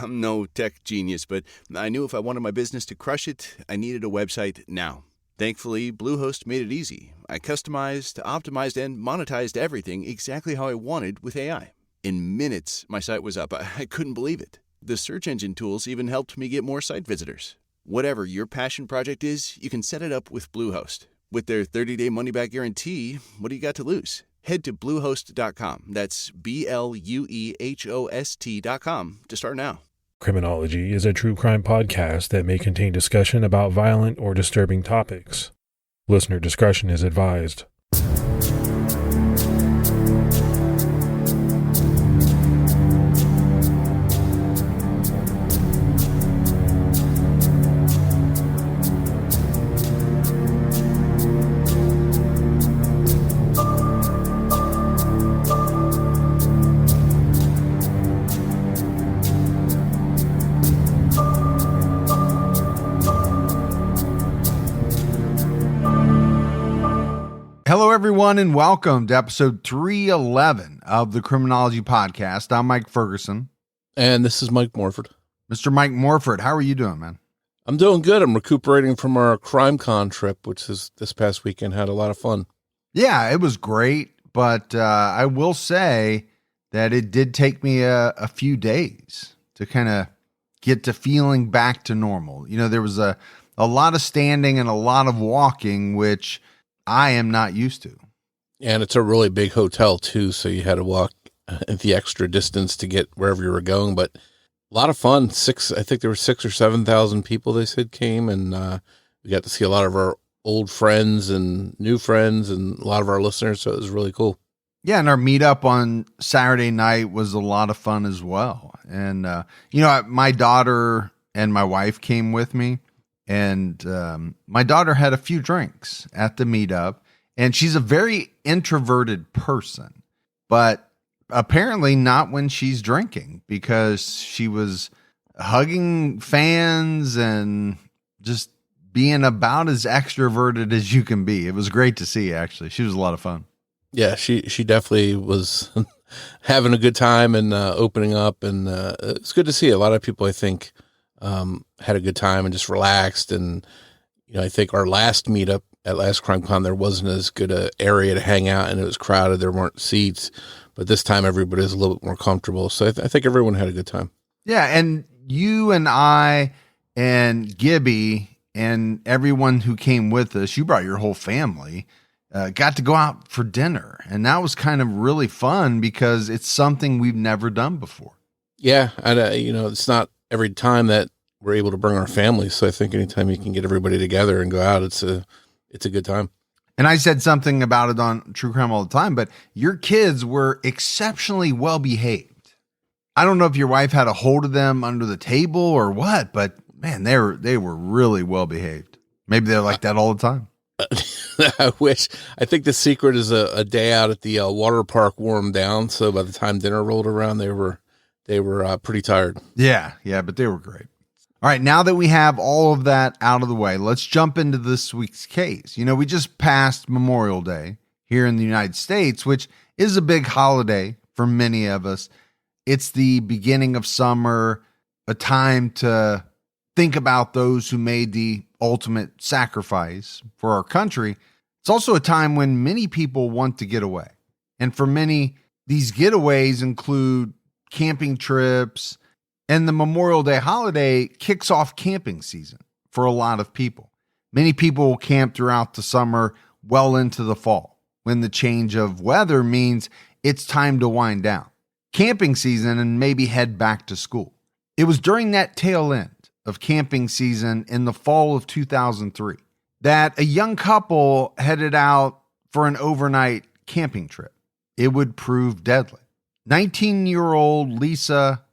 I'm no tech genius, but I knew if I wanted my business to crush it, I needed a website now. Thankfully, Bluehost made it easy. I customized, optimized, and monetized everything exactly how I wanted with AI. In minutes, my site was up. I couldn't believe it. The search engine tools even helped me get more site visitors. Whatever your passion project is, you can set it up with Bluehost. With their 30-day money-back guarantee, what do you got to lose? Head to Bluehost.com. That's BLUEHOST.com to start now. Criminology is a true crime podcast that may contain discussion about violent or disturbing topics. Listener discretion is advised. Hello, everyone, and welcome to episode 311 of the Criminology podcast. I'm Mike Ferguson. And this is Mike Morford. Mr. Mike Morford, how are you doing, man? I'm doing good. I'm recuperating from our CrimeCon trip, which is this past weekend. Had a lot of fun. Yeah, it was great, but I will say that it did take me a few days to kind of get to feeling back to normal. You know, there was a lot of standing and a lot of walking, which I am not used to. And it's a really big hotel too, so you had to walk the extra distance to get wherever you were going, but a lot of fun. I think there were 6,000 or 7,000 people they said came, and we got to see a lot of our old friends and new friends and a lot of our listeners, so it was really cool. Yeah, and our meetup on Saturday night was a lot of fun as well. And, my daughter and my wife came with me. And my daughter had a few drinks at the meetup, and she's a very introverted person, but apparently not when she's drinking, because she was hugging fans and just being about as extroverted as you can be. It was great to see, actually. She was a lot of fun. Yeah, she definitely was having a good time and opening up, and it's good to see. A lot of people, I think, had a good time and just relaxed. And, I think our last meetup at last CrimeCon, there wasn't as good a area to hang out, and it was crowded. There weren't seats, but this time everybody was a little bit more comfortable. So I think everyone had a good time. Yeah. And you and I and Gibby and everyone who came with us, you brought your whole family, got to go out for dinner. And that was kind of really fun because it's something we've never done before. Yeah. And, it's not every time that we're able to bring our families. So I think anytime you can get everybody together and go out, it's a good time. And I said something about it on True Crime All the Time, but your kids were exceptionally well behaved. I don't know if your wife had a hold of them under the table or what, but man, they were really well behaved. Maybe they're like that all the time. I wish. I think the secret is a day out at the water park wore them down. So by the time dinner rolled around, they were pretty tired. Yeah, but they were great. All right, now that we have all of that out of the way, let's jump into this week's case. We just passed Memorial Day here in the United States, which is a big holiday for many of us. It's the beginning of summer, a time to think about those who made the ultimate sacrifice for our country. It's also a time when many people want to get away. And for many, these getaways include camping trips, and the Memorial Day holiday kicks off camping season for a lot of people. Many people will camp throughout the summer, well into the fall, when the change of weather means it's time to wind down camping season and maybe head back to school. It was during that tail end of camping season in the fall of 2003 that a young couple headed out for an overnight camping trip. It would prove deadly. 19-year-old Lisa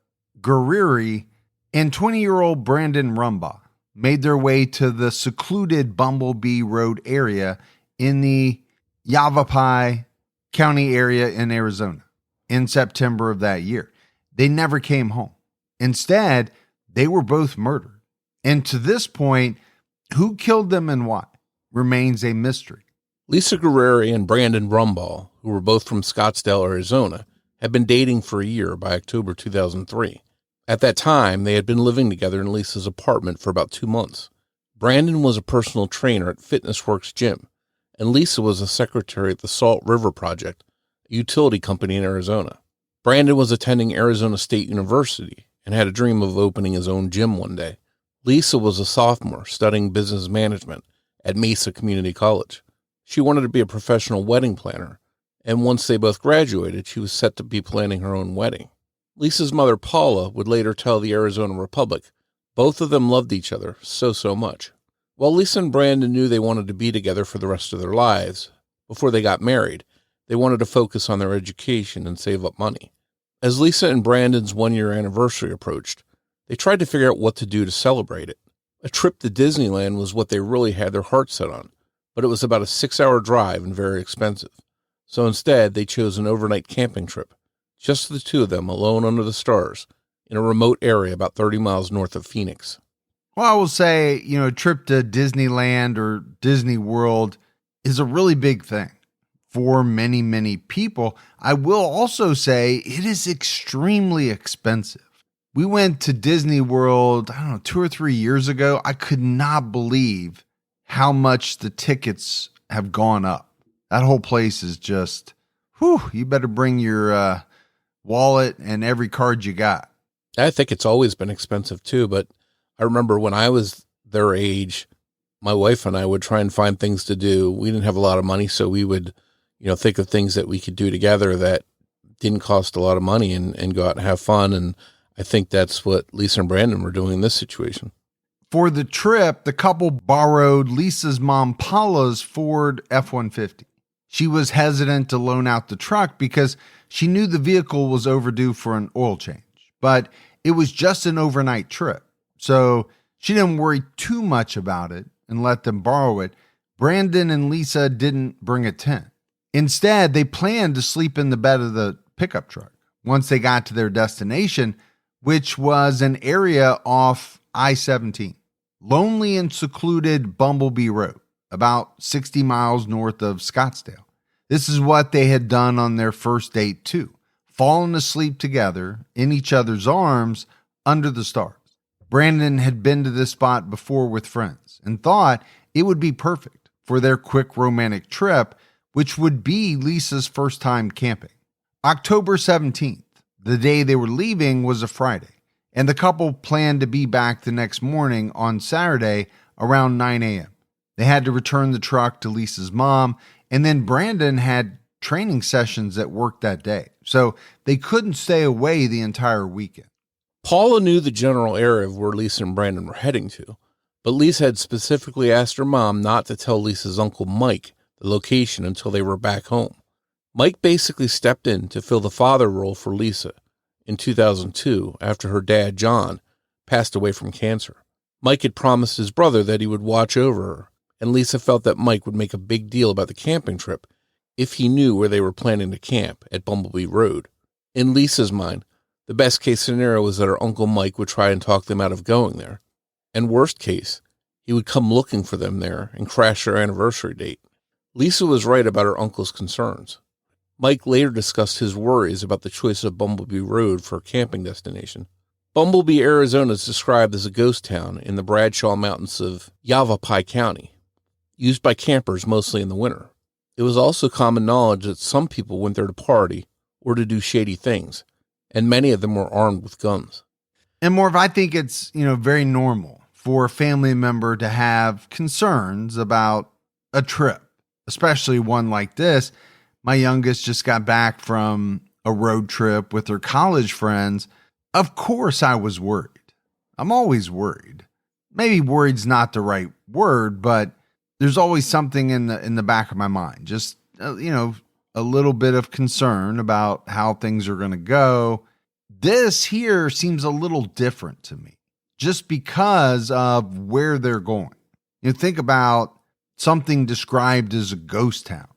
Gurrieri and 20-year-old Brandon Rumbaugh made their way to the secluded Bumble Bee Road area in the Yavapai County area in Arizona in September of that year. They never came home. Instead, they were both murdered. And to this point, who killed them and why remains a mystery. Lisa Gurrieri and Brandon Rumbaugh, who were both from Scottsdale, Arizona, had been dating for a year by October 2003. At that time, they had been living together in Lisa's apartment for about 2 months. Brandon was a personal trainer at FitnessWorks Gym, and Lisa was a secretary at the Salt River Project, a utility company in Arizona. Brandon was attending Arizona State University and had a dream of opening his own gym one day. Lisa was a sophomore studying business management at Mesa Community College. She wanted to be a professional wedding planner, and once they both graduated, she was set to be planning her own wedding. Lisa's mother, Paula, would later tell the Arizona Republic both of them loved each other so much. While Lisa and Brandon knew they wanted to be together for the rest of their lives, before they got married, they wanted to focus on their education and save up money. As Lisa and Brandon's 1-year anniversary approached, they tried to figure out what to do to celebrate it. A trip to Disneyland was what they really had their hearts set on, but it was about a 6-hour drive and very expensive. So instead, they chose an overnight camping trip, just the two of them alone under the stars, in a remote area about 30 miles north of Phoenix. Well, I will say, a trip to Disneyland or Disney World is a really big thing for many, many people. I will also say it is extremely expensive. We went to Disney World, 2 or 3 years ago. I could not believe how much the tickets have gone up. That whole place is just, you better bring your wallet and every card you got. I think it's always been expensive too, but I remember when I was their age, my wife and I would try and find things to do. We didn't have a lot of money, so we would, think of things that we could do together that didn't cost a lot of money and go out and have fun. And I think that's what Lisa and Brandon were doing in this situation. For the trip, the couple borrowed Lisa's mom Paula's Ford F-150. She was hesitant to loan out the truck because she knew the vehicle was overdue for an oil change, but it was just an overnight trip. So she didn't worry too much about it and let them borrow it. Brandon and Lisa didn't bring a tent. Instead, they planned to sleep in the bed of the pickup truck once they got to their destination, which was an area off I-17, lonely and secluded Bumble Bee Road, about 60 miles north of Scottsdale. This is what they had done on their first date too, fallen asleep together in each other's arms under the stars. Brandon had been to this spot before with friends and thought it would be perfect for their quick romantic trip, which would be Lisa's first time camping. October 17th, the day they were leaving, was a Friday, and the couple planned to be back the next morning on Saturday around 9 a.m. They had to return the truck to Lisa's mom, and then Brandon had training sessions at work that day, so they couldn't stay away the entire weekend. Paula knew the general area of where Lisa and Brandon were heading to, but Lisa had specifically asked her mom not to tell Lisa's uncle Mike the location until they were back home. Mike basically stepped in to fill the father role for Lisa in 2002 after her dad, John, passed away from cancer. Mike had promised his brother that he would watch over her, and Lisa felt that Mike would make a big deal about the camping trip if he knew where they were planning to camp at Bumble Bee Road. In Lisa's mind, the best case scenario was that her Uncle Mike would try and talk them out of going there. And worst case, he would come looking for them there and crash their anniversary date. Lisa was right about her uncle's concerns. Mike later discussed his worries about the choice of Bumble Bee Road for a camping destination. Bumble Bee, Arizona is described as a ghost town in the Bradshaw Mountains of Yavapai County, used by campers mostly in the winter. It was also common knowledge that some people went there to party or to do shady things, and many of them were armed with guns. And Morf, I think it's, very normal for a family member to have concerns about a trip, especially one like this. My youngest just got back from a road trip with her college friends. Of course I was worried. I'm always worried. Maybe worried's not the right word, but there's always something in the back of my mind. Just, a little bit of concern about how things are going to go. This here seems a little different to me just because of where they're going. Think about something described as a ghost town.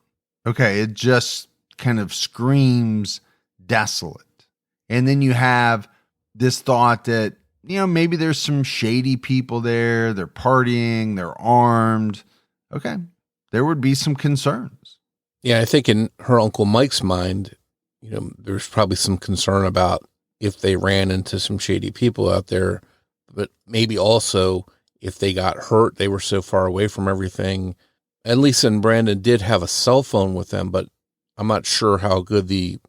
Okay, it just kind of screams desolate. And then you have this thought that, maybe there's some shady people there. They're partying, they're armed. Okay, there would be some concerns. Yeah, I think in her Uncle Mike's mind, there's probably some concern about, if they ran into some shady people out there, but maybe also if they got hurt, they were so far away from everything. And Lisa and Brandon did have a cell phone with them, but I'm not sure how good the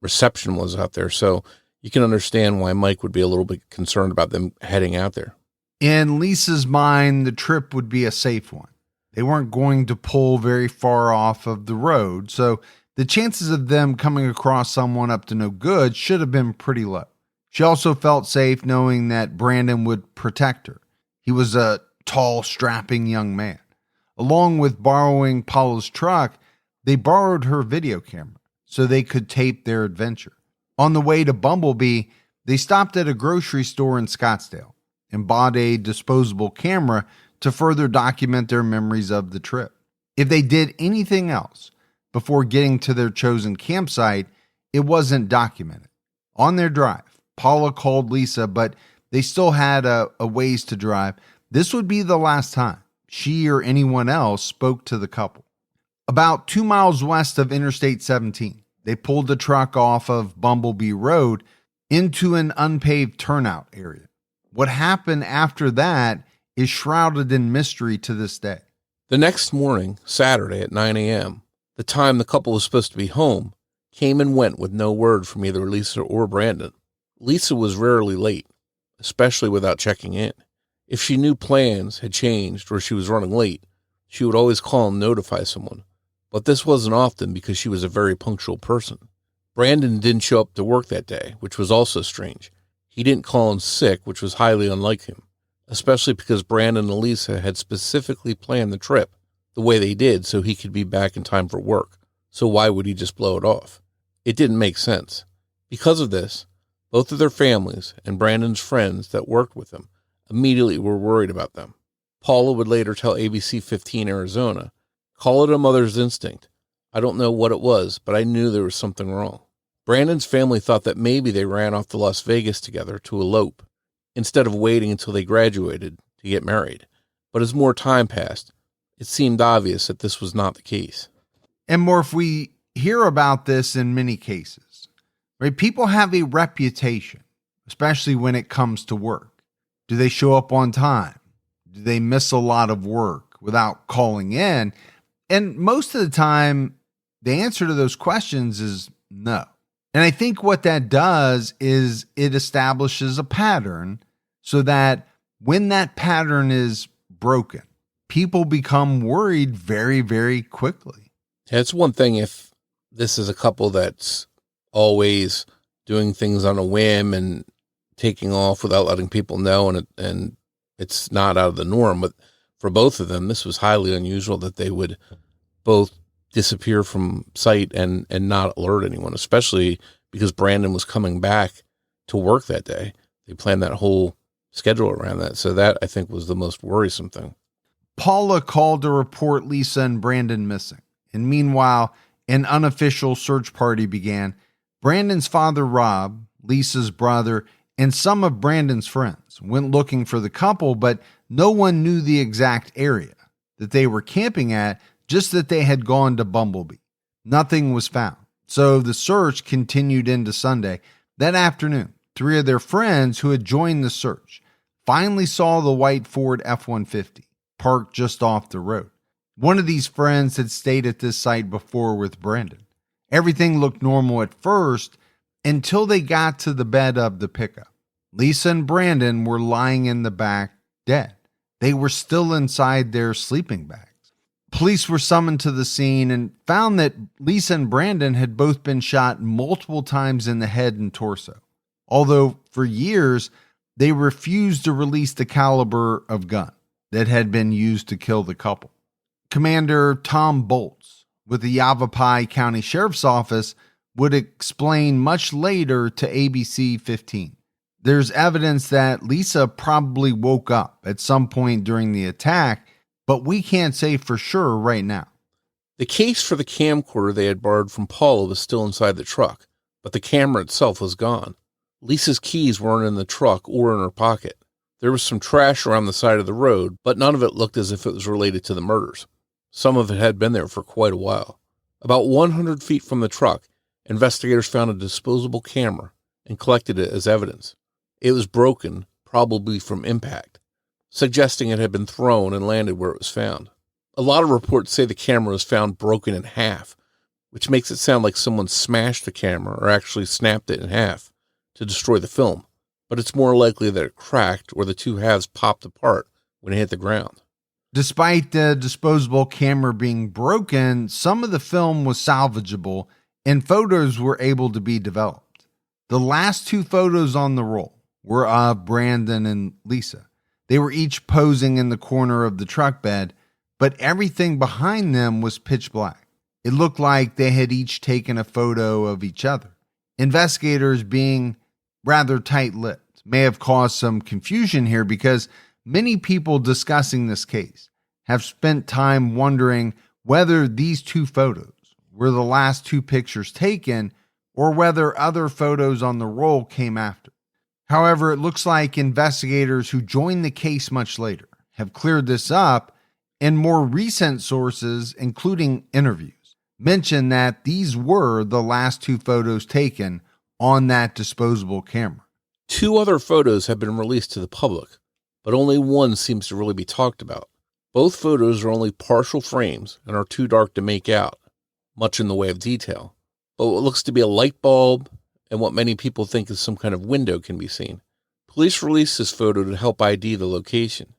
reception was out there. So you can understand why Mike would be a little bit concerned about them heading out there. In Lisa's mind, the trip would be a safe one. They weren't going to pull very far off of the road, so the chances of them coming across someone up to no good should have been pretty low. She also felt safe knowing that Brandon would protect her. He was a tall, strapping young man. Along with borrowing Paula's truck, they borrowed her video camera so they could tape their adventure. On the way to Bumble Bee, they stopped at a grocery store in Scottsdale and bought a disposable camera to further document their memories of the trip. If they did anything else before getting to their chosen campsite, it wasn't documented. On their drive, Paula called Lisa, but they still had a ways to drive. This would be the last time she or anyone else spoke to the couple. About 2 miles west of Interstate 17, they pulled the truck off of Bumble Bee Road into an unpaved turnout area. What happened after that is shrouded in mystery to this day. The next morning, Saturday at 9 a.m., the time the couple was supposed to be home, came and went with no word from either Lisa or Brandon. Lisa was rarely late, especially without checking in. If she knew plans had changed or she was running late, she would always call and notify someone. But this wasn't often because she was a very punctual person. Brandon didn't show up to work that day, which was also strange. He didn't call in sick, which was highly unlike him, especially because Brandon and Lisa had specifically planned the trip the way they did so he could be back in time for work. So why would he just blow it off? It didn't make sense. Because of this, both of their families and Brandon's friends that worked with them immediately were worried about them. Paula would later tell ABC 15 Arizona, "Call it a mother's instinct. I don't know what it was, but I knew there was something wrong." Brandon's family thought that maybe they ran off to Las Vegas together to elope, instead of waiting until they graduated to get married. But as more time passed, it seemed obvious that this was not the case. And Morf, we hear about this in many cases, right? People have a reputation, especially when it comes to work. Do they show up on time? Do they miss a lot of work without calling in? And most of the time, the answer to those questions is no. And I think what that does is it establishes a pattern so that when that pattern is broken, people become worried very, very quickly. It's one thing if this is a couple that's always doing things on a whim and taking off without letting people know, and it's not out of the norm. But for both of them, this was highly unusual that they would both disappear from sight and not alert anyone, especially because Brandon was coming back to work that day. They planned that whole schedule around that. So that, I think, was the most worrisome thing. Paula called to report Lisa and Brandon missing. And meanwhile, an unofficial search party began. Brandon's father, Rob, Lisa's brother, and some of Brandon's friends went looking for the couple, but no one knew the exact area that they were camping at, just that they had gone to Bumble Bee. Nothing was found. So the search continued into Sunday. That afternoon, 3 of their friends who had joined the search finally saw the white Ford F-150 parked just off the road. One of these friends had stayed at this site before with Brandon. Everything looked normal at first until they got to the bed of the pickup. Lisa and Brandon were lying in the back dead. They were still inside their sleeping bags. Police were summoned to the scene and found that Lisa and Brandon had both been shot multiple times in the head and torso. Although for years, they refused to release the caliber of gun that had been used to kill the couple. Commander Tom Bolts with the Yavapai County Sheriff's Office would explain much later to ABC 15. There's evidence that Lisa probably woke up at some point during the attack, but we can't say for sure right now. The case for the camcorder they had borrowed from Paula was still inside the truck, but the camera itself was gone. Lisa's keys weren't in the truck or in her pocket. There was some trash around the side of the road, but none of it looked as if it was related to the murders. Some of it had been there for quite a while. About 100 feet from the truck, investigators found a disposable camera and collected it as evidence. It was broken, probably from impact, suggesting it had been thrown and landed where it was found. A lot of reports say the camera was found broken in half, which makes it sound like someone smashed the camera or actually snapped it in half to destroy the film, but it's more likely that it cracked or the two halves popped apart when it hit the ground. Despite the disposable camera being broken, some of the film was salvageable and photos were able to be developed. The last two photos on the roll were of Brandon and Lisa. They were each posing in the corner of the truck bed, but everything behind them was pitch black. It looked like they had each taken a photo of each other. Investigators, being rather tight-lipped, may have caused some confusion here because many people discussing this case have spent time wondering whether these two photos were the last two pictures taken or whether other photos on the roll came after. However, it looks like investigators who joined the case much later have cleared this up, and more recent sources, including interviews, mention that these were the last two photos taken on that disposable camera. 2 other photos have been released to the public, but only one seems to really be talked about. Both photos are only partial frames and are too dark to make out much in the way of detail, but what looks to be a light bulb and what many people think is some kind of window can be seen. Police released this photo to help ID the location.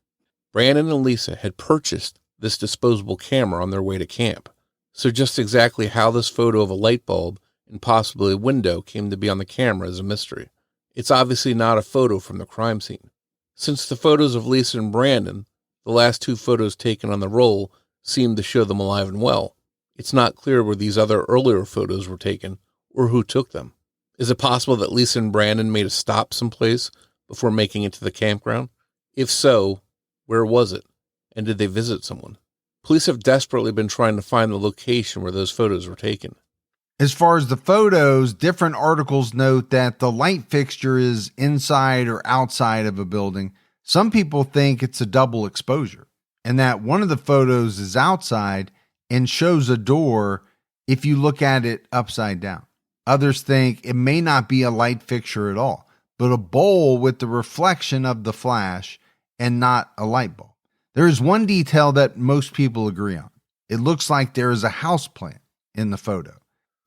Brandon and Lisa had purchased this disposable camera on their way to camp, so just exactly how this photo of a light bulb and possibly a window came to be on the camera is a mystery. It's obviously not a photo from the crime scene. Since the photos of Lisa and Brandon, the last 2 photos taken on the roll, seem to show them alive and well, it's not clear where these other earlier photos were taken or who took them. Is it possible that Lisa and Brandon made a stop someplace before making it to the campground? If so, where was it? And did they visit someone? Police have desperately been trying to find the location where those photos were taken. As far as the photos, different articles note that the light fixture is inside or outside of a building. Some people think it's a double exposure and that one of the photos is outside and shows a door if you look at it upside down. Others think it may not be a light fixture at all, but a bowl with the reflection of the flash and not a light bulb. There is one detail that most people agree on. It looks like there is a houseplant in the photo.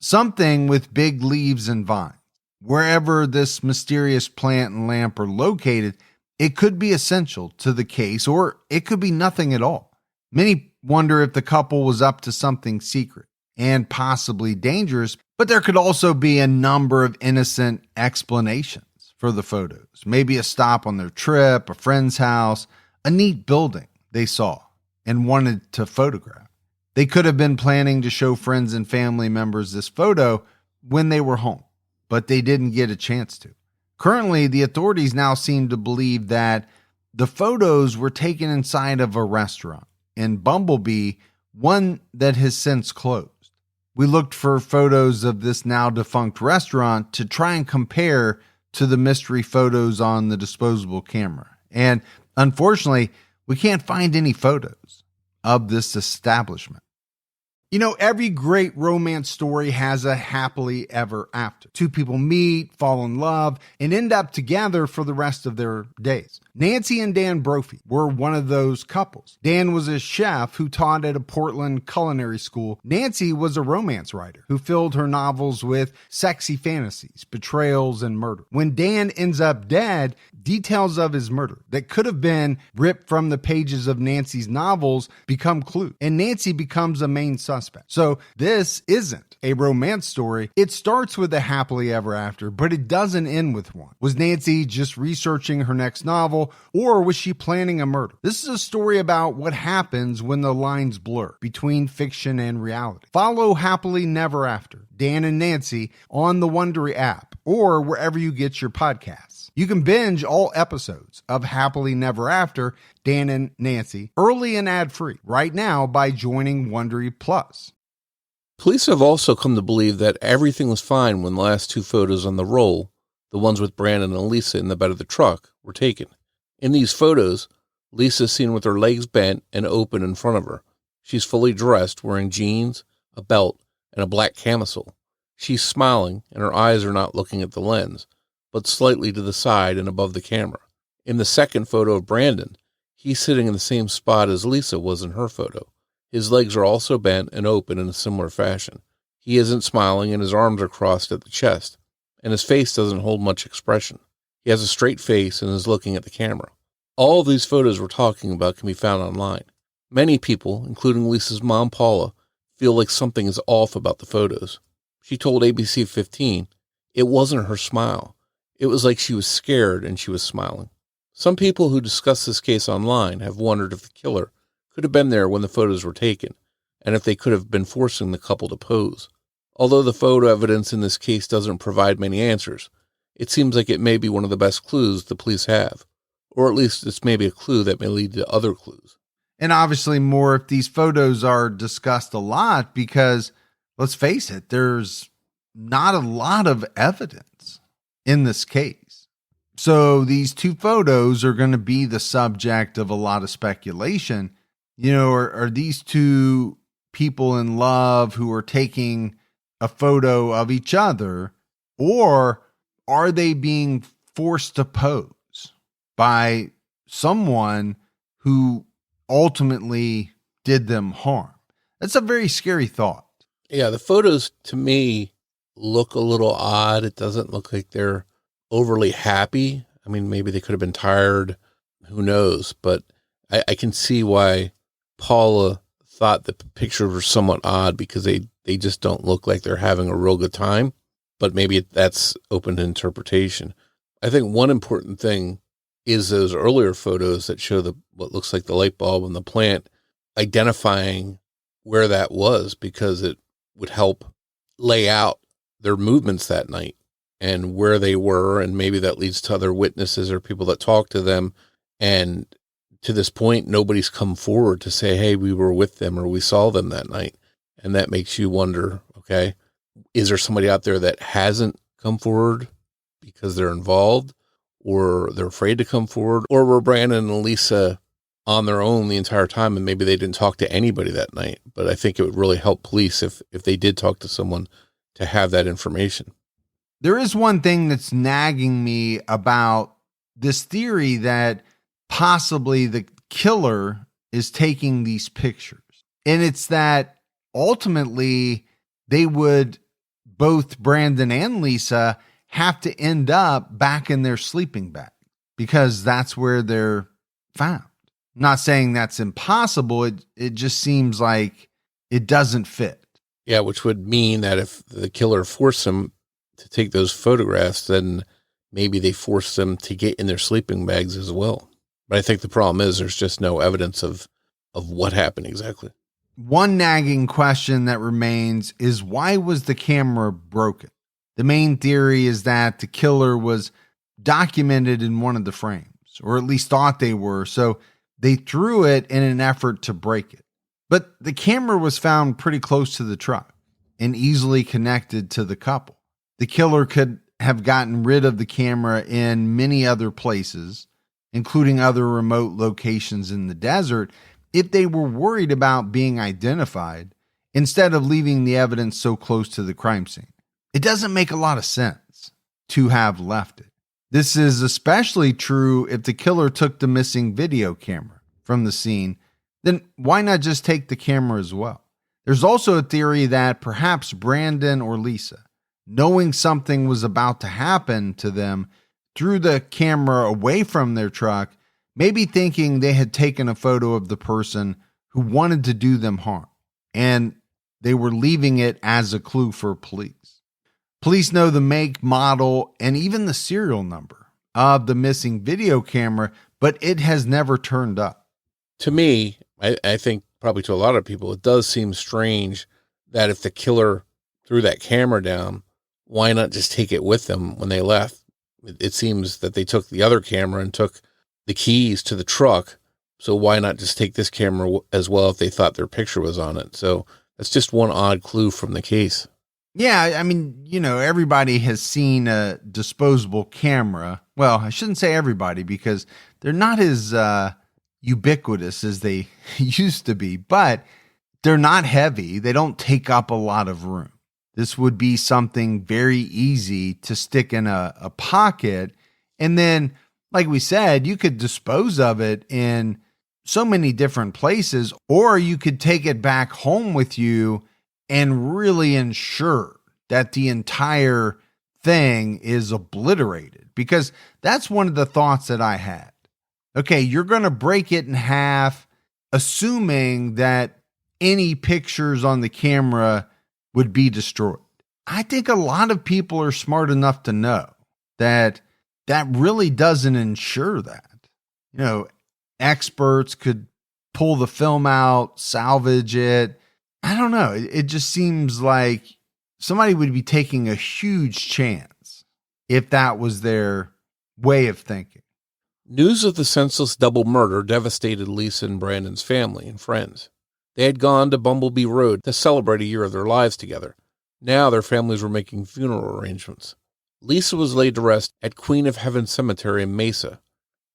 Something with big leaves and vines. Wherever this mysterious plant and lamp are located, it could be essential to the case, or it could be nothing at all. Many wonder if the couple was up to something secret and possibly dangerous, but there could also be a number of innocent explanations for the photos. Maybe a stop on their trip, a friend's house, a neat building they saw and wanted to photograph. They could have been planning to show friends and family members this photo when they were home, but they didn't get a chance to. Currently, the authorities now seem to believe that the photos were taken inside of a restaurant in Bumble Bee, one that has since closed. We looked for photos of this now defunct restaurant to try and compare to the mystery photos on the disposable camera. And unfortunately, we can't find any photos of this establishment. You know, every great romance story has a happily ever after. 2 people meet, fall in love, and end up together for the rest of their days. Nancy and Dan Brophy were one of those couples. Dan was a chef who taught at a Portland culinary school. Nancy was a romance writer who filled her novels with sexy fantasies, betrayals, and murder. When Dan ends up dead, details of his murder that could have been ripped from the pages of Nancy's novels become clues, and Nancy becomes a main suspect. So this isn't a romance story. It starts with a happily ever after, but it doesn't end with one. Was Nancy just researching her next novel, or was she planning a murder? This is a story about what happens when the lines blur between fiction and reality. Follow Happily Never After, Dan and Nancy, on the Wondery app or wherever you get your podcasts. You can binge all episodes of Happily Never After, Dan and Nancy, early and ad-free right now by joining Wondery Plus. Police have also come to believe that everything was fine when the last 2 photos on the roll, the ones with Brandon and Lisa in the bed of the truck, were taken. In these photos, Lisa is seen with her legs bent and open in front of her. She's fully dressed, wearing jeans, a belt, and a black camisole. She's smiling, and her eyes are not looking at the lens, but slightly to the side and above the camera. In the second photo of Brandon, he's sitting in the same spot as Lisa was in her photo. His legs are also bent and open in a similar fashion. He isn't smiling and his arms are crossed at the chest, and his face doesn't hold much expression. He has a straight face and is looking at the camera. All of these photos we're talking about can be found online. Many people, including Lisa's mom, Paula, feel like something is off about the photos. She told ABC 15 it wasn't her smile. It was like she was scared and she was smiling. Some people who discuss this case online have wondered if the killer could have been there when the photos were taken, and if they could have been forcing the couple to pose. Although the photo evidence in this case doesn't provide many answers, it seems like it may be one of the best clues the police have, or at least it's maybe a clue that may lead to other clues. And obviously more if these photos are discussed a lot, because let's face it, there's not a lot of evidence in this case. So these two photos are going to be the subject of a lot of speculation. You know, are these two people in love who are taking a photo of each other, or are they being forced to pose by someone who ultimately did them harm? That's a very scary thought. Yeah, the photos to me look a little odd. It doesn't look like they're overly happy. I mean, maybe they could have been tired. Who knows? But I can see why Paula thought the pictures were somewhat odd, because they just don't look like they're having a real good time. But maybe that's open to interpretation. I think one important thing is those earlier photos that show what looks like the light bulb and the plant, identifying where that was, because it would help lay out their movements that night and where they were. And maybe that leads to other witnesses or people that talk to them. And to this point, nobody's come forward to say, hey, we were with them or we saw them that night. And that makes you wonder, okay, is there somebody out there that hasn't come forward because they're involved, or they're afraid to come forward, or were Brandon and Lisa on their own the entire time and maybe they didn't talk to anybody that night? But I think it would really help police if they did talk to someone to have that information. There is one thing that's nagging me about this theory that possibly the killer is taking these pictures. And it's that ultimately they would, both Brandon and Lisa, have to end up back in their sleeping bag because that's where they're found. I'm not saying that's impossible. It just seems like it doesn't fit. Yeah, which would mean that if the killer forced them to take those photographs, then maybe they forced them to get in their sleeping bags as well. But I think the problem is there's just no evidence of what happened exactly. One nagging question that remains is, why was the camera broken? The main theory is that the killer was documented in one of the frames, or at least thought they were, so they threw it in an effort to break it. But the camera was found pretty close to the truck and easily connected to the couple. The killer could have gotten rid of the camera in many other places, including other remote locations in the desert, if they were worried about being identified, instead of leaving the evidence so close to the crime scene. It doesn't make a lot of sense to have left it. This is especially true if the killer took the missing video camera from the scene. Then why not just take the camera as well? There's also a theory that perhaps Brandon or Lisa, knowing something was about to happen to them, threw the camera away from their truck, maybe thinking they had taken a photo of the person who wanted to do them harm, and they were leaving it as a clue for police. Police know the make, model, and even the serial number of the missing video camera, but it has never turned up. To me, I think probably to a lot of people, it does seem strange that if the killer threw that camera down, why not just take it with them when they left? It seems that they took the other camera and took the keys to the truck. So why not just take this camera as well if they thought their picture was on it? So that's just one odd clue from the case. Yeah, I mean, you know, everybody has seen a disposable camera. Well, I shouldn't say everybody because they're not as ubiquitous as they used to be, but they're not heavy. They don't take up a lot of room. this would be something very easy to stick in a pocket. And then, like we said, you could dispose of it in so many different places, or you could take it back home with you and really ensure that the entire thing is obliterated. Because that's one of the thoughts that I had. Okay, you're going to break it in half, assuming that any pictures on the camera would be destroyed. I think a lot of people are smart enough to know that that really doesn't ensure that. You know, experts could pull the film out, salvage it. I don't know. It just seems like somebody would be taking a huge chance if that was their way of thinking. News of the senseless double murder devastated Lisa and Brandon's family and friends. They had gone to Bumble Bee Road to celebrate a year of their lives together. Now their families were making funeral arrangements. Lisa was laid to rest at Queen of Heaven Cemetery in Mesa,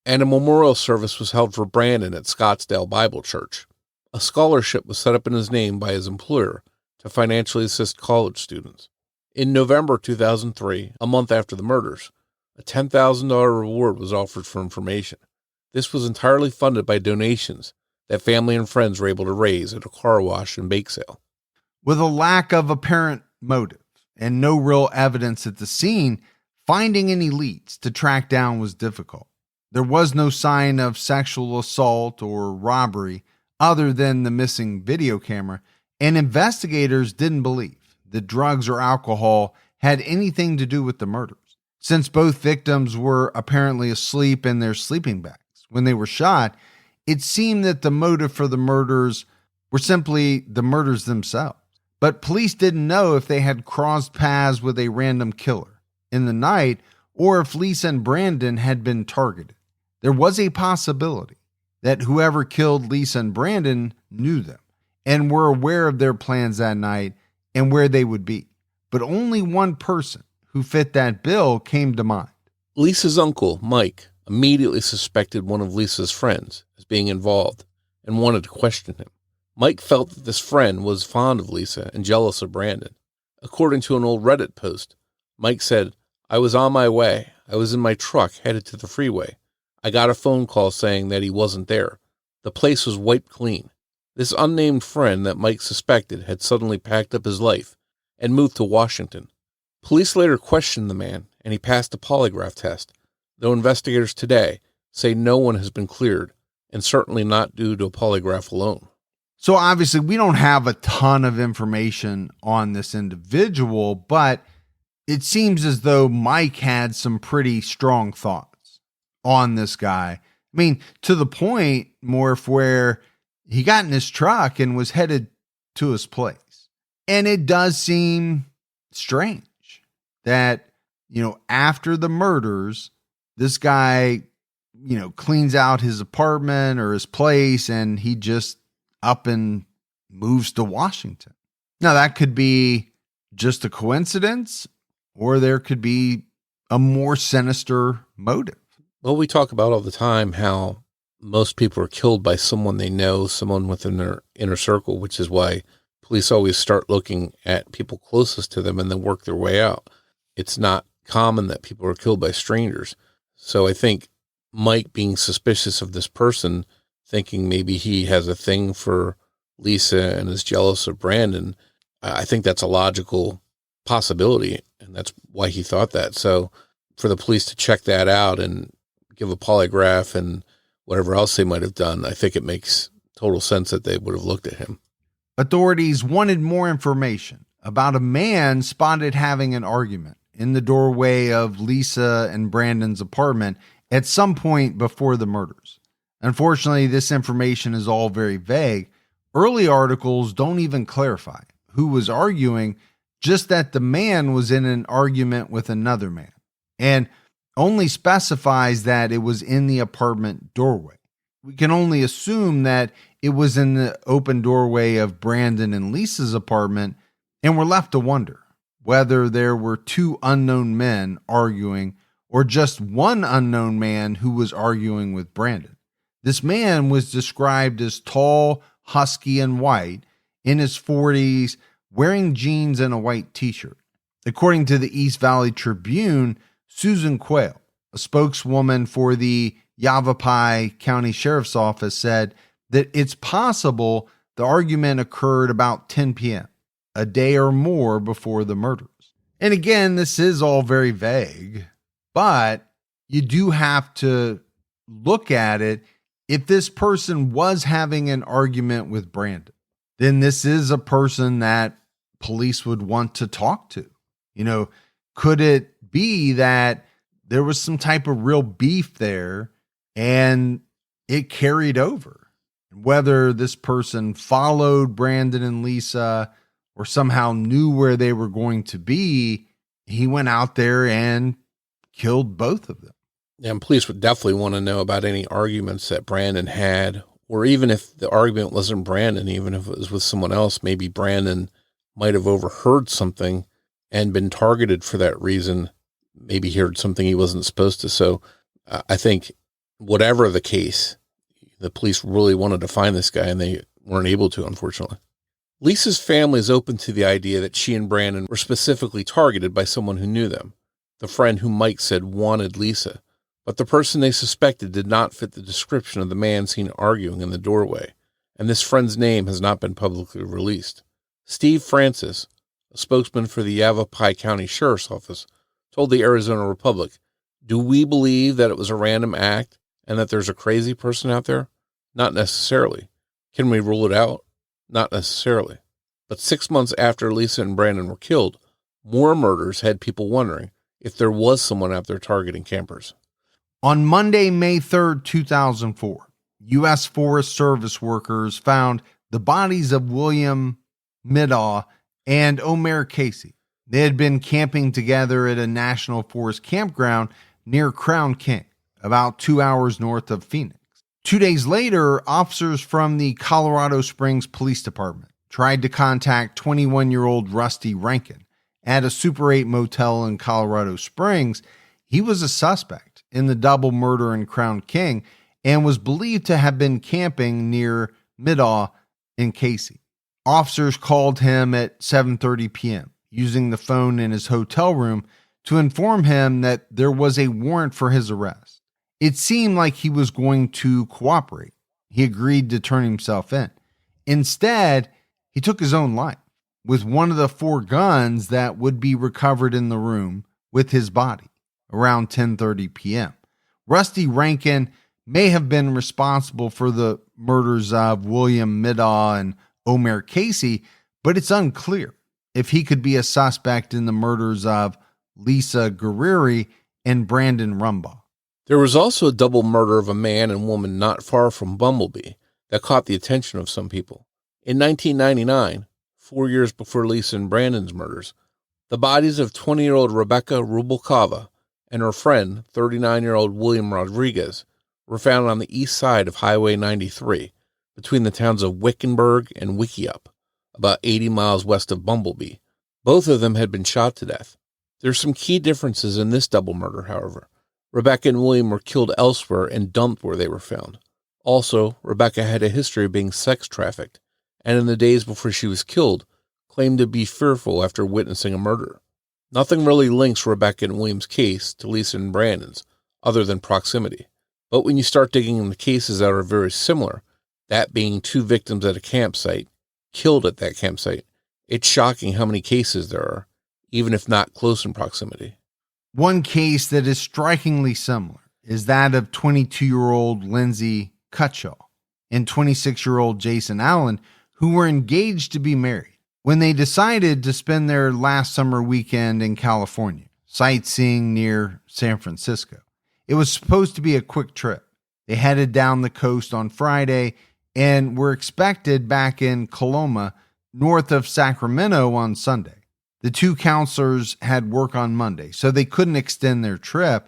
and a memorial service was held for Brandon at Scottsdale Bible Church. A scholarship was set up in his name by his employer to financially assist college students. In November 2003, a month after the murders, a $10,000 reward was offered for information. This was entirely funded by donations that family and friends were able to raise at a car wash and bake sale. With a lack of apparent motive and no real evidence at the scene, finding any leads to track down was difficult. There was no sign of sexual assault or robbery other than the missing video camera, and investigators didn't believe that drugs or alcohol had anything to do with the murders, since both victims were apparently asleep in their sleeping bags when they were shot. It seemed that the motive for the murders were simply the murders themselves. But police didn't know if they had crossed paths with a random killer in the night or if Lisa and Brandon had been targeted. There was a possibility that whoever killed Lisa and Brandon knew them and were aware of their plans that night and where they would be. But only one person who fit that bill came to mind. Lisa's uncle, Mike, immediately suspected one of Lisa's friends as being involved and wanted to question him. Mike felt that this friend was fond of Lisa and jealous of Brandon. According to an old Reddit post, Mike said, "I was on my way. I was in my truck headed to the freeway. I got a phone call saying that he wasn't there. The place was wiped clean." This unnamed friend that Mike suspected had suddenly packed up his life and moved to Washington. Police later questioned the man, and he passed a polygraph test, though investigators today say no one has been cleared, and certainly not due to a polygraph alone. So obviously we don't have a ton of information on this individual, but it seems as though Mike had some pretty strong thoughts on this guy. I mean, to the point, Morf, where he got in his truck and was headed to his place. And it does seem strange that, after the murders, this guy, cleans out his apartment or his place and he just up and moves to Washington. Now, that could be just a coincidence, or there could be a more sinister motive. Well, we talk about all the time how most people are killed by someone they know, someone within their inner circle, which is why police always start looking at people closest to them and then work their way out. It's not common that people are killed by strangers. So I think Mike being suspicious of this person, thinking maybe he has a thing for Lisa and is jealous of Brandon, I think that's a logical possibility, and that's why he thought that. So for the police to check that out and give a polygraph and whatever else they might have done, I think it makes total sense that they would have looked at him. Authorities wanted more information about a man spotted having an argument in the doorway of Lisa and Brandon's apartment at some point before the murders. Unfortunately, this information is all very vague. Early articles don't even clarify who was arguing, just that the man was in an argument with another man, and only specifies that it was in the apartment doorway. We can only assume that it was in the open doorway of Brandon and Lisa's apartment, and we're left to wonder whether there were two unknown men arguing or just one unknown man who was arguing with Brandon. This man was described as tall, husky, and white, in his 40s, wearing jeans and a white t-shirt. According to the East Valley Tribune, Susan Quayle, a spokeswoman for the Yavapai County Sheriff's Office, said that it's possible the argument occurred about 10 p.m., a day or more before the murders. And again, this is all very vague, but you do have to look at it. If this person was having an argument with Brandon, then this is a person that police would want to talk to. Could it be that there was some type of real beef there and it carried over? Whether this person followed Brandon and Lisa or somehow knew where they were going to be, he went out there and killed both of them. Yeah, and police would definitely want to know about any arguments that Brandon had, or even if the argument wasn't Brandon, even if it was with someone else, maybe Brandon might have overheard something and been targeted for that reason. Maybe heard something he wasn't supposed to. So I think whatever the case, the police really wanted to find this guy and they weren't able to, unfortunately. Lisa's family is open to the idea that she and Brandon were specifically targeted by someone who knew them, the friend who Mike said wanted Lisa. But the person they suspected did not fit the description of the man seen arguing in the doorway, and this friend's name has not been publicly released. Steve Francis, a spokesman for the Yavapai County Sheriff's Office, told the Arizona Republic, "Do we believe that it was a random act and that there's a crazy person out there? Not necessarily. Can we rule it out? Not necessarily." But 6 months after Lisa and Brandon were killed, more murders had people wondering if there was someone out there targeting campers. On Monday, May 3rd, 2004, U.S. Forest Service workers found the bodies of William Middaugh and Omer Casey. They had been camping together at a national forest campground near Crown King, about 2 hours north of Phoenix. 2 days later, officers from the Colorado Springs Police Department tried to contact 21-year-old Rusty Rankin at a Super 8 motel in Colorado Springs. He was a suspect in the double murder in Crown King and was believed to have been camping near Middaugh and Casey. Officers called him at 7:30 p.m. using the phone in his hotel room to inform him that there was a warrant for his arrest. It seemed like he was going to cooperate. He agreed to turn himself in. Instead, he took his own life with one of the 4 guns that would be recovered in the room with his body around 10:30 p.m. Rusty Rankin may have been responsible for the murders of William Middaugh and Omer Casey, but it's unclear if he could be a suspect in the murders of Lisa Gurrieri and Brandon Rumbaugh. There was also a double murder of a man and woman not far from Bumble Bee that caught the attention of some people. In 1999, 4 years before Lisa and Brandon's murders, the bodies of 20-year-old Rebecca Rubalcava and her friend, 39-year-old William Rodriguez, were found on the east side of Highway 93, between the towns of Wickenburg and Wickiup, about 80 miles west of Bumble Bee. Both of them had been shot to death. There are some key differences in this double murder, however. Rebecca and William were killed elsewhere and dumped where they were found. Also, Rebecca had a history of being sex trafficked, and in the days before she was killed, claimed to be fearful after witnessing a murder. Nothing really links Rebecca and William's case to Lisa and Brandon's, other than proximity. But when you start digging into cases that are very similar, that being 2 victims at a campsite, killed at that campsite, it's shocking how many cases there are, even if not close in proximity. One case that is strikingly similar is that of 22-year-old Lindsay Cutshaw and 26-year-old Jason Allen, who were engaged to be married when they decided to spend their last summer weekend in California, sightseeing near San Francisco. It was supposed to be a quick trip. They headed down the coast on Friday and were expected back in Coloma, north of Sacramento, on Sunday. The 2 counselors had work on Monday, so they couldn't extend their trip.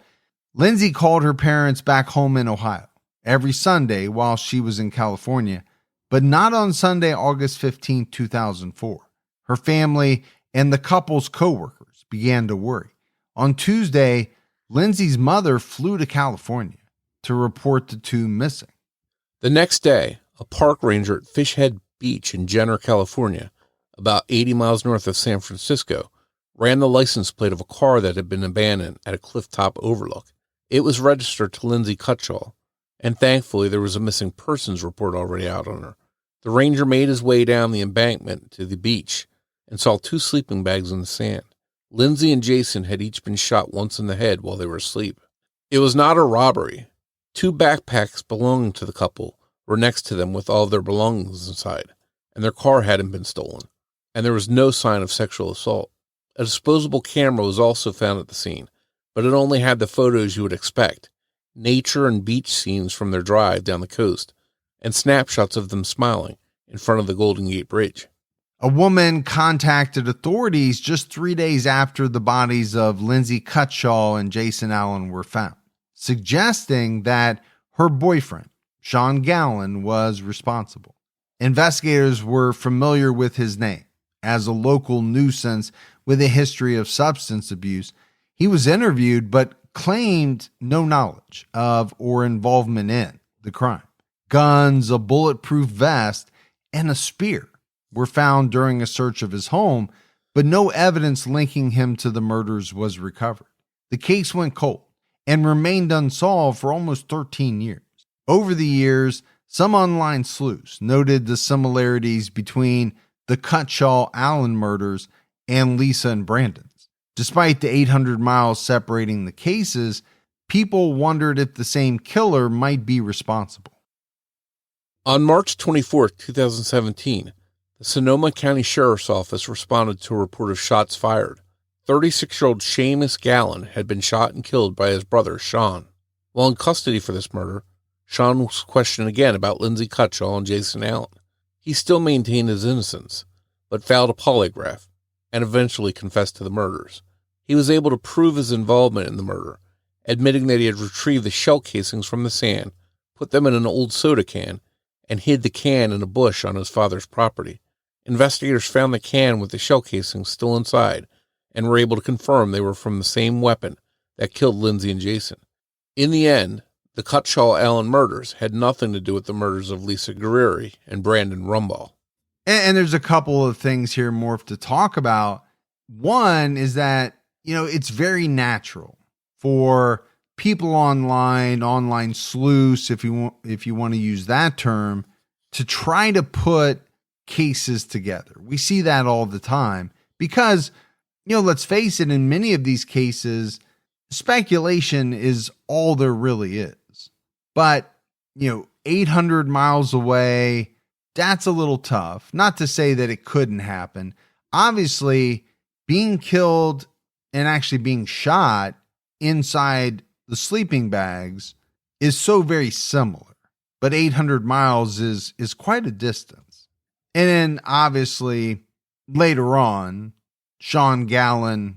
Lindsay called her parents back home in Ohio every Sunday while she was in California, but not on Sunday, August 15, 2004. Her family and the couple's coworkers began to worry. On Tuesday, Lindsay's mother flew to California to report the 2 missing. The next day, a park ranger at Fish Head Beach in Jenner, California, about 80 miles north of San Francisco, ran the license plate of a car that had been abandoned at a clifftop overlook. It was registered to Lindsay Cutshall, and thankfully there was a missing persons report already out on her. The ranger made his way down the embankment to the beach and saw 2 sleeping bags in the sand. Lindsay and Jason had each been shot once in the head while they were asleep. It was not a robbery. 2 backpacks belonging to the couple were next to them with all their belongings inside, and their car hadn't been stolen, and there was no sign of sexual assault. A disposable camera was also found at the scene, but it only had the photos you would expect: nature and beach scenes from their drive down the coast, and snapshots of them smiling in front of the Golden Gate Bridge. A woman contacted authorities just 3 days after the bodies of Lindsay Cutshall and Jason Allen were found, suggesting that her boyfriend, Sean Gallen, was responsible. Investigators were familiar with his name as a local nuisance with a history of substance abuse. He was interviewed but claimed no knowledge of or involvement in the crime. Guns, a bulletproof vest, and a spear were found during a search of his home, but no evidence linking him to the murders was recovered. The case went cold and remained unsolved for almost 13 years. Over the years, some online sleuths noted the similarities between the Cutshall-Allen murders and Lisa and Brandon's. Despite the 800 miles separating the cases, people wondered if the same killer might be responsible. On March 24, 2017, the Sonoma County Sheriff's Office responded to a report of shots fired. 36-year-old Seamus Gallen had been shot and killed by his brother, Sean. While in custody for this murder, Sean was questioned again about Lindsay Cutshall and Jason Allen. He still maintained his innocence, but failed a polygraph, and eventually confessed to the murders. He was able to prove his involvement in the murder, admitting that he had retrieved the shell casings from the sand, put them in an old soda can, and hid the can in a bush on his father's property. Investigators found the can with the shell casings still inside and were able to confirm they were from the same weapon that killed Lindsay and Jason. In the end, the Cutshall-Allen murders had nothing to do with the murders of Lisa Gurrieri and Brandon Rumbaugh. And there's a couple of things here, Morph, to talk about. One is that, it's very natural for people online sleuths, if you want to use that term, to try to put cases together. We see that all the time because, let's face it, in many of these cases, speculation is all there really is. But, 800 miles away, that's a little tough. Not to say that it couldn't happen. Obviously, being killed and actually being shot inside the sleeping bags is so very similar. But 800 miles is quite a distance. And then obviously later on, Sean Gallen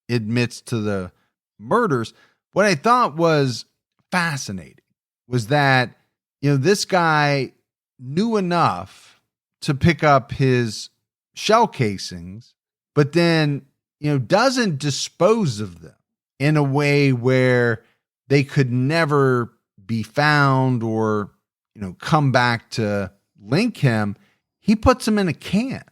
admits to the murders. What I thought was fascinating was that, this guy knew enough to pick up his shell casings, but then, doesn't dispose of them in a way where they could never be found or, come back to link him. He puts them in a can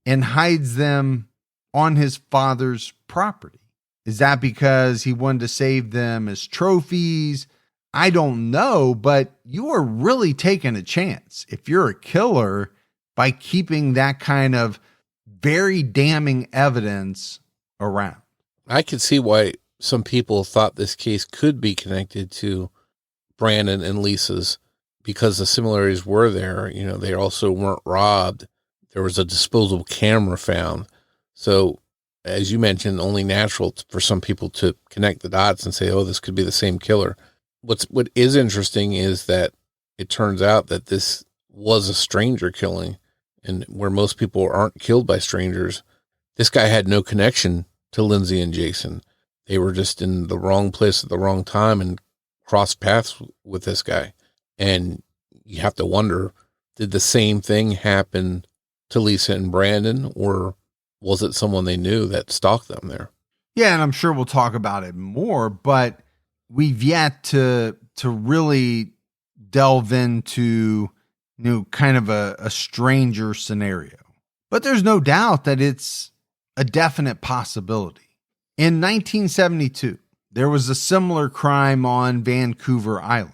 and hides them on his father's property. Is that because he wanted to save them as trophies? I don't know, but you are really taking a chance if you're a killer by keeping that kind of very damning evidence around. I could see why some people thought this case could be connected to Brandon and Lisa's because the similarities were there. They also weren't robbed. There was a disposable camera found. So, as you mentioned, only natural for some people to connect the dots and say, oh, this could be the same killer. What is interesting is that it turns out that this was a stranger killing, and where most people aren't killed by strangers, this guy had no connection to Lindsay and Jason. They were just in the wrong place at the wrong time and crossed paths with this guy. And you have to wonder, did the same thing happen to Lisa and Brandon, or was it someone they knew that stalked them there? Yeah, and I'm sure we'll talk about it more, but we've yet to really delve into, kind of a stranger scenario. but there's no doubt that it's a definite possibility. In 1972, there was a similar crime on Vancouver Island.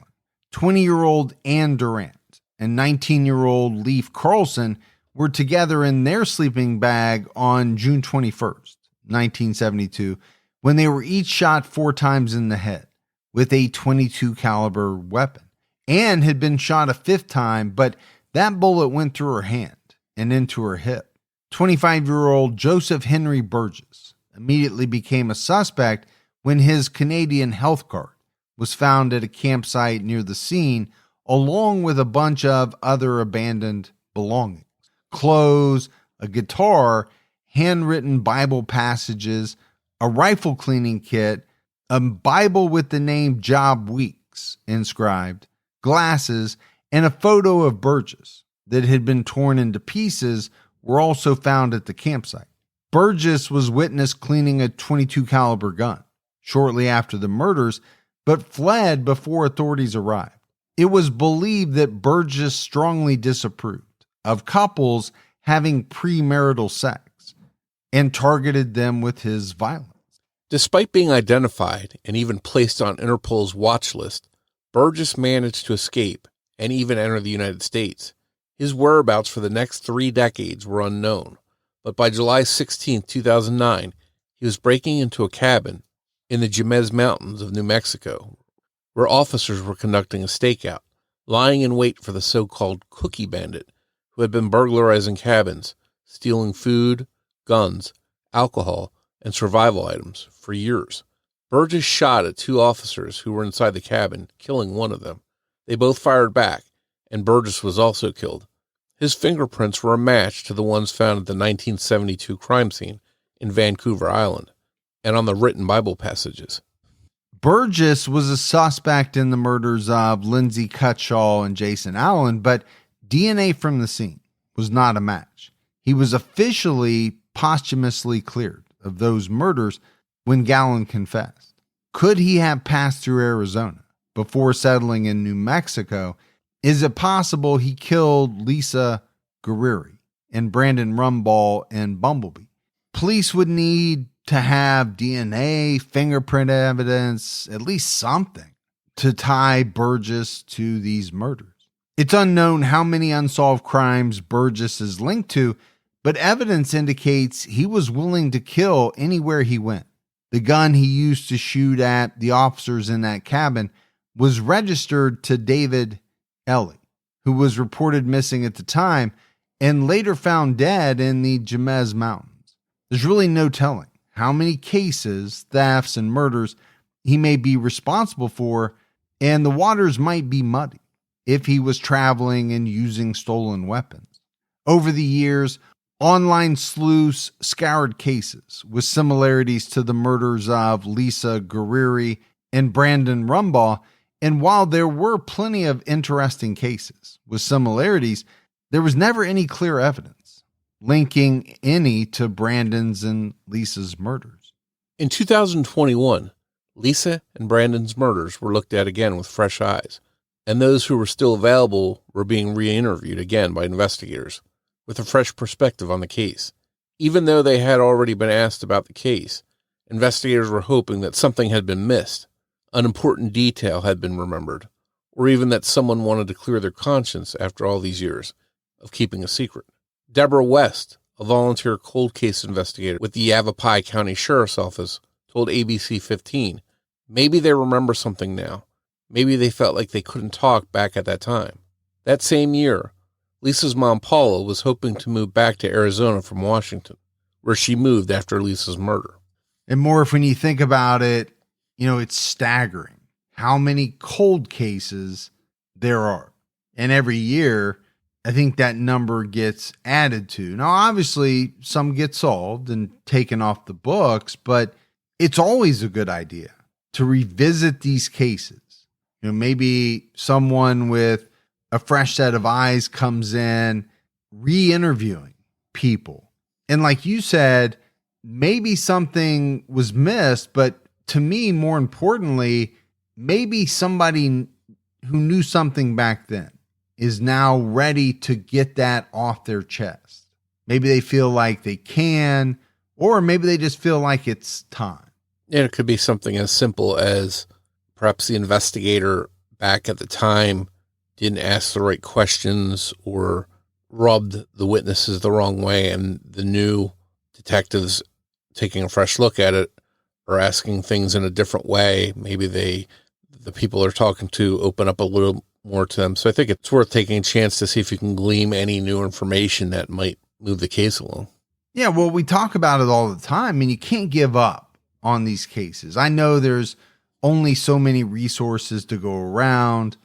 20-year-old Anne Durant and 19-year-old Leif Carlson were together in their sleeping bag on June 21st, 1972, when they were each shot 4 times in the head with a .22 caliber weapon. Anne had been shot a 5th time, but that bullet went through her hand and into her hip. 25-year-old Joseph Henry Burgess immediately became a suspect when his Canadian health card was found at a campsite near the scene, along with a bunch of other abandoned belongings. Clothes, a guitar, handwritten Bible passages, a rifle cleaning kit, a Bible with the name Job Weeks inscribed, glasses, and a photo of Burgess that had been torn into pieces were also found at the campsite. Burgess was witnessed cleaning a .22 caliber gun shortly after the murders, but fled before authorities arrived. It was believed that Burgess strongly disapproved of couples having premarital sex and targeted them with his violence. Despite being identified and even placed on Interpol's watch list, Burgess managed to escape and even enter the United States. His whereabouts for the next 3 decades were unknown, but by July 16, 2009, he was breaking into a cabin in the Jemez Mountains of New Mexico, where officers were conducting a stakeout, lying in wait for the so-called Cookie Bandit, who had been burglarizing cabins, stealing food, guns, alcohol, and survival items for years. Burgess shot at 2 officers who were inside the cabin, killing one of them. They both fired back, and Burgess was also killed. His fingerprints were a match to the ones found at the 1972 crime scene in Vancouver Island, and on the written Bible passages. Burgess was a suspect in the murders of Lindsay Cutshaw and Jason Allen, but DNA from the scene was not a match. He was officially posthumously cleared of those murders when Gallon confessed. Could he have passed through Arizona before settling in New Mexico? Is it possible he killed Lisa Gurrieri and Brandon Rumbaugh and Bumble Bee? Police would need to have DNA, fingerprint evidence, at least something to tie Burgess to these murders. It's unknown how many unsolved crimes Burgess is linked to, but evidence indicates he was willing to kill anywhere he went. The gun he used to shoot at the officers in that cabin was registered to David Ellie, who was reported missing at the time and later found dead in the Jemez Mountains. There's really no telling how many cases, thefts, and murders he may be responsible for, and the waters might be muddy if he was traveling and using stolen weapons. Over the years, online sleuths scoured cases with similarities to the murders of Lisa Gurrieri and Brandon Rumbaugh, and while there were plenty of interesting cases with similarities, there was never any clear evidence linking any to Brandon's and Lisa's murders. In 2021, Lisa and Brandon's murders were looked at again with fresh eyes, and those who were still available were being re-interviewed again by investigators with a fresh perspective on the case. Even though they had already been asked about the case, investigators were hoping that something had been missed, an important detail had been remembered, or even that someone wanted to clear their conscience after all these years of keeping a secret. Deborah West, a volunteer cold case investigator with the Yavapai County Sheriff's Office, told ABC 15, maybe they remember something now. Maybe they felt like they couldn't talk back at that time. That same year, Lisa's mom, Paula, was hoping to move back to Arizona from Washington, where she moved after Lisa's murder. And Morf, when you think about it, it's staggering how many cold cases there are. And every year, I think that number gets added to. Now, obviously, some get solved and taken off the books, but it's always a good idea to revisit these cases. Maybe someone with a fresh set of eyes comes in, re-interviewing people. And like you said, maybe something was missed, but to me, more importantly, maybe somebody who knew something back then is now ready to get that off their chest. Maybe they feel like they can, or maybe they just feel like it's time. And it could be something as simple as perhaps the investigator back at the time didn't ask the right questions or rubbed the witnesses the wrong way, and the new detectives taking a fresh look at it are asking things in a different way. Maybe the people they're talking to open up a little more to them. So I think it's worth taking a chance to see if you can glean any new information that might move the case along. Yeah, well, we talk about it all the time. I mean, you can't give up on these cases. I know there's only so many resources to go around,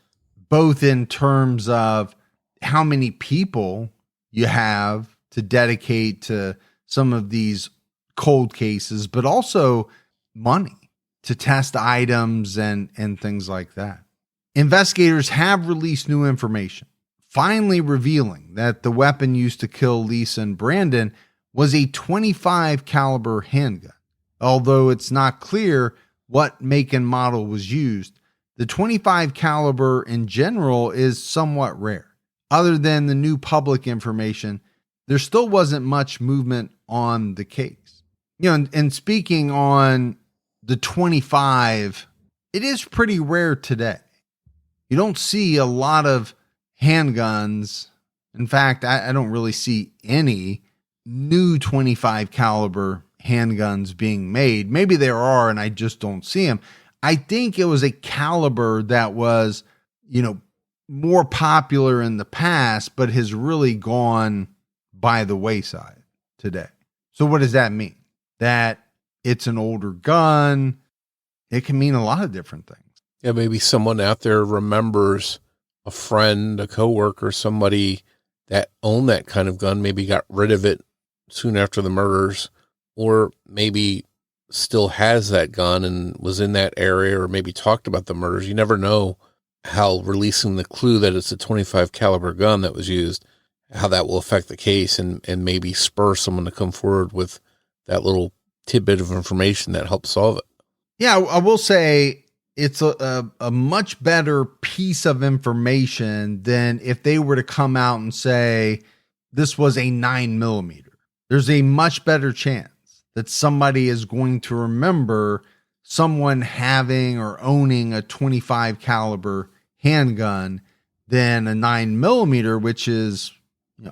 both in terms of how many people you have to dedicate to some of these cold cases, but also money to test items and things like that. Investigators have released new information, finally revealing that the weapon used to kill Lisa and Brandon was a .25 caliber handgun. Although it's not clear what make and model was used, the .25 caliber in general is somewhat rare. Other than the new public information, there still wasn't much movement on the case. And speaking on the .25, it is pretty rare today. You don't see a lot of handguns. In fact, I don't really see any new .25 caliber handguns being made. Maybe there are, and I just don't see them. I think it was a caliber that was, more popular in the past, but has really gone by the wayside today. So what does that mean? That it's an older gun? It can mean a lot of different things. Yeah, maybe someone out there remembers a friend, a coworker, somebody that owned that kind of gun, maybe got rid of it soon after the murders, or maybe still has that gun and was in that area, or maybe talked about the murders. You never know how releasing the clue that it's a .25 caliber gun that was used, how that will affect the case and maybe spur someone to come forward with that little tidbit of information that helps solve it. Yeah, I will say it's a much better piece of information than if they were to come out and say this was a 9mm. There's a much better chance that somebody is going to remember someone having or owning a .25 caliber handgun than a 9mm, which is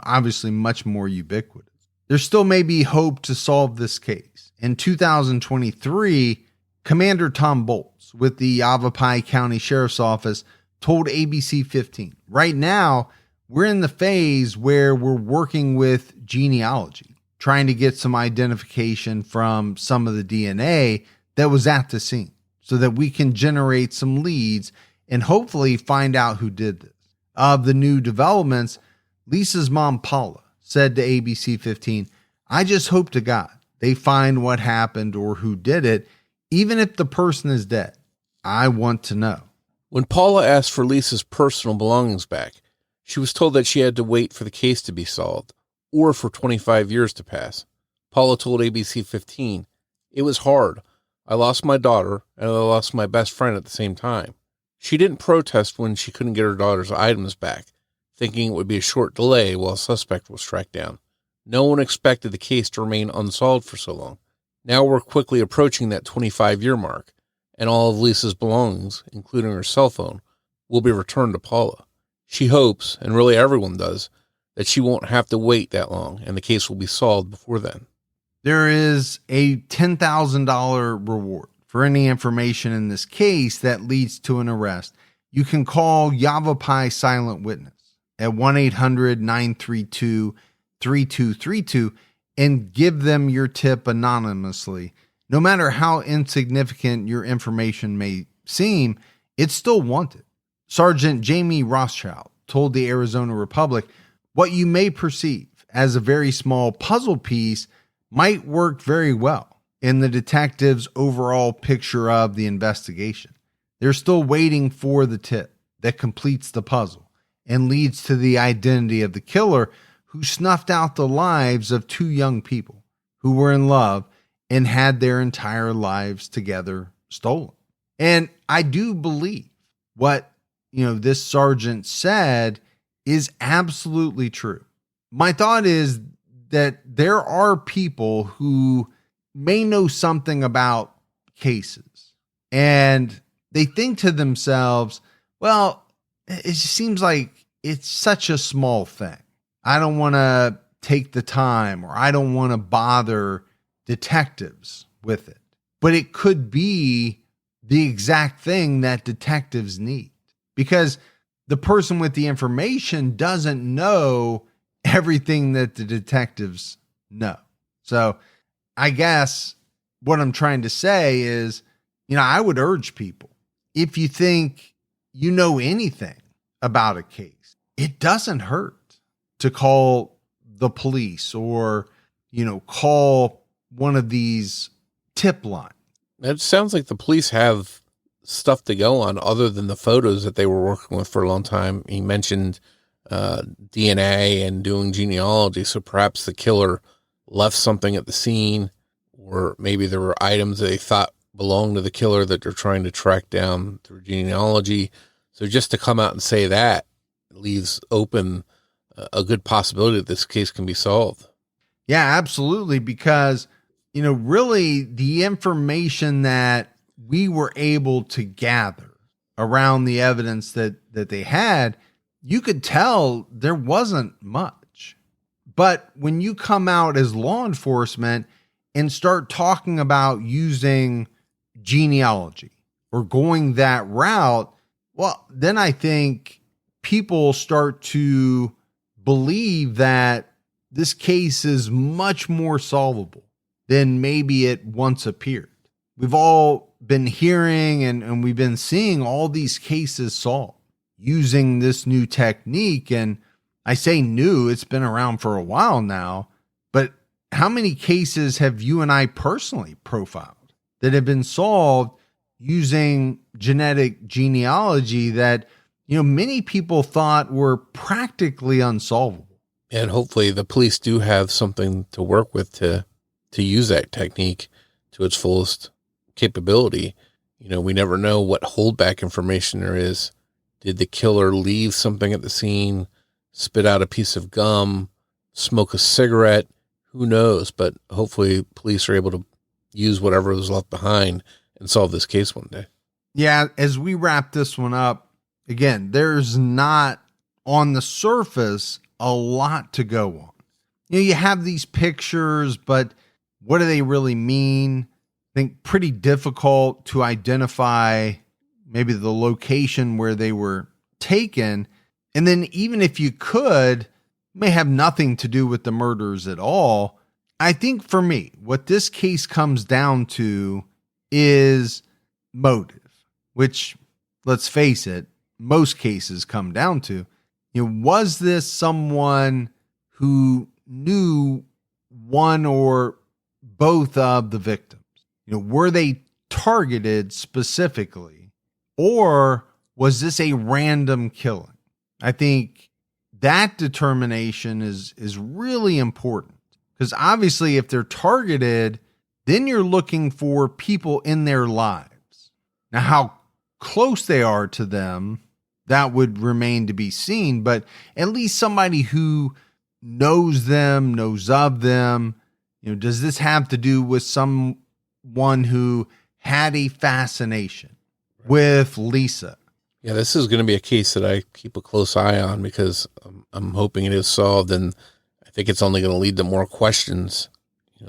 obviously much more ubiquitous. There still may be hope to solve this case. In 2023, Commander Tom Bolts with the Yavapai County Sheriff's Office told ABC 15, right now, we're in the phase where we're working with genealogy, trying to get some identification from some of the DNA that was at the scene so that we can generate some leads and hopefully find out who did this. Of the new developments, Lisa's mom, Paula, said to ABC 15, I just hope to God they find what happened or who did it, even if the person is dead. I want to know. When Paula asked for Lisa's personal belongings back, she was told that she had to wait for the case to be solved or for 25 years to pass. Paula told ABC 15, it was hard. I lost my daughter and I lost my best friend at the same time. She didn't protest when she couldn't get her daughter's items back, thinking it would be a short delay while a suspect was tracked down. No one expected the case to remain unsolved for so long. Now we're quickly approaching that 25-year mark, and all of Lisa's belongings, including her cell phone, will be returned to Paula. She hopes, and really everyone does, that she won't have to wait that long, and the case will be solved before then. There is a $10,000 reward for any information in this case that leads to an arrest. You can call Yavapai Silent Witness at 1-800-932-3232 and give them your tip anonymously. No matter how insignificant your information may seem, it's still wanted. Sergeant Jamie Rothschild told the Arizona Republic, what you may perceive as a very small puzzle piece might work very well in the detective's overall picture of the investigation. They're still waiting for the tip that completes the puzzle and leads to the identity of the killer who snuffed out the lives of two young people who were in love and had their entire lives together stolen. And I do believe what, this sergeant said is absolutely true. My thought is that there are people who may know something about cases and they think to themselves, well, it just seems like it's such a small thing. I don't want to take the time, or I don't want to bother detectives with it. But it could be the exact thing that detectives need, because the person with the information doesn't know everything that the detectives know. So I guess what I'm trying to say is, I would urge people, if you think you know anything about a case, it doesn't hurt to call the police or, call one of these tip lines. It sounds like the police have stuff to go on other than the photos that they were working with for a long time. He mentioned DNA and doing genealogy. So perhaps the killer left something at the scene, or maybe there were items that they thought belonged to the killer that they're trying to track down through genealogy. So just to come out and say that leaves open a good possibility that this case can be solved. Yeah, absolutely. Because, really the information that we were able to gather around the evidence that they had, you could tell there wasn't much. But when you come out as law enforcement and start talking about using genealogy or going that route, well, then I think people start to believe that this case is much more solvable than maybe it once appeared. We've all been hearing and we've been seeing all these cases solved using this new technique. And I say new, it's been around for a while now, but how many cases have you and I personally profiled that have been solved using genetic genealogy that, many people thought were practically unsolvable? And hopefully the police do have something to work with to use that technique to its fullest capability. We never know what holdback information there is. Did the killer leave something at the scene, spit out a piece of gum, smoke a cigarette? Who knows? But hopefully police are able to use whatever was left behind and solve this case one day. Yeah, as we wrap this one up, again, there's not on the surface a lot to go on. You have these pictures, but what do they really mean? I think pretty difficult to identify maybe the location where they were taken. And then even if you could, may have nothing to do with the murders at all. I think for me, what this case comes down to is motive, which, let's face it, most cases come down to, was this someone who knew one or both of the victims? Were they targeted specifically, or was this a random killing? I think that determination is really important, because obviously if they're targeted, then you're looking for people in their lives. Now, how close they are to them, that would remain to be seen, but at least somebody who knows them, knows of them. Does this have to do with someone who had a fascination with Lisa? Yeah, this is going to be a case that I keep a close eye on, because I'm hoping it is solved, and I think it's only going to lead to more questions.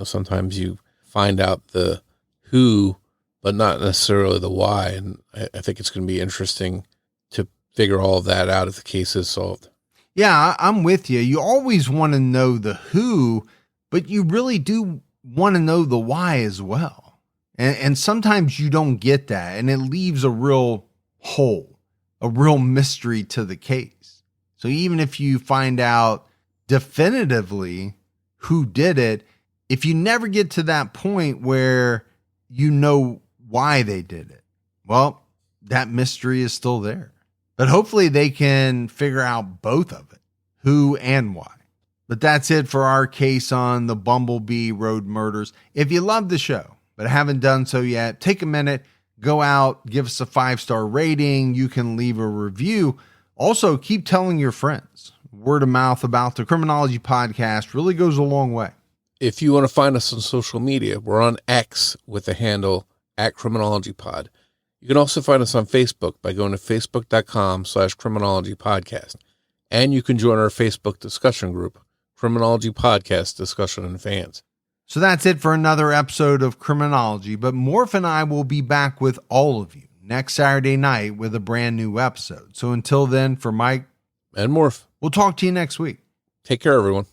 Sometimes you find out the who, but not necessarily the why, and I think it's going to be interesting to figure all of that out if the case is solved. Yeah, I'm with you. You always want to know the who, but you really do want to know the why as well. And sometimes you don't get that, and it leaves a real hole, a real mystery to the case. So even if you find out definitively who did it, if you never get to that point where you know why they did it, well, that mystery is still there. But hopefully they can figure out both of it, who and why. But that's it for our case on the Bumble Bee Road murders. If you love the show, but haven't done so yet, take a minute, go out, give us a 5-star rating. You can leave a review. Also, keep telling your friends. word of mouth about the Criminology podcast really goes a long way. If you want to find us on social media, we're on X with the handle @CriminologyPod. You can also find us on Facebook by going to facebook.com/criminologypodcast. And you can join our Facebook discussion group, Criminology Podcast Discussion and Fans. So that's it for another episode of Criminology, but Morf and I will be back with all of you next Saturday night with a brand new episode. So until then, for Mike and Morf, we'll talk to you next week. Take care, everyone.